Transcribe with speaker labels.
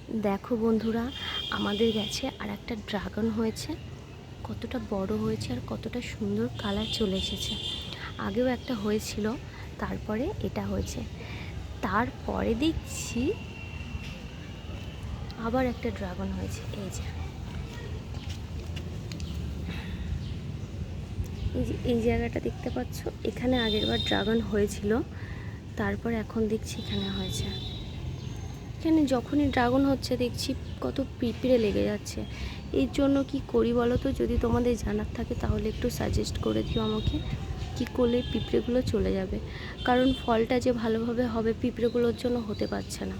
Speaker 1: দেখো বন্ধুরা, আমাদের গাছে আর একটা ড্রাগন হয়েছে। কতটা বড় হয়েছে আর কতটা সুন্দর কালার চলে এসেছে। আগেও একটা হয়েছিল, তারপরে এটা হয়েছে, তারপরে দেখছি আবার একটা ড্রাগন হয়েছে। এই জায়গাটা দেখতে পাচ্ছ, এখানে আগেরবার ড্রাগন হয়েছিল, তারপর এখন দেখছি এখানে হয়েছে। এখানে যখনই ড্রাগন হচ্ছে দেখছি কত পিঁপড়ে লেগে যাচ্ছে। এর জন্য কি করি বলো তো? যদি তোমাদের জানার থাকে তাহলে একটু সাজেস্ট করে দিও আমাকে, কি করলে পিঁপড়েগুলো চলে যাবে। কারণ ফলটা যে ভালোভাবে হবে পিঁপড়েগুলোর জন্য হতে পারছে না।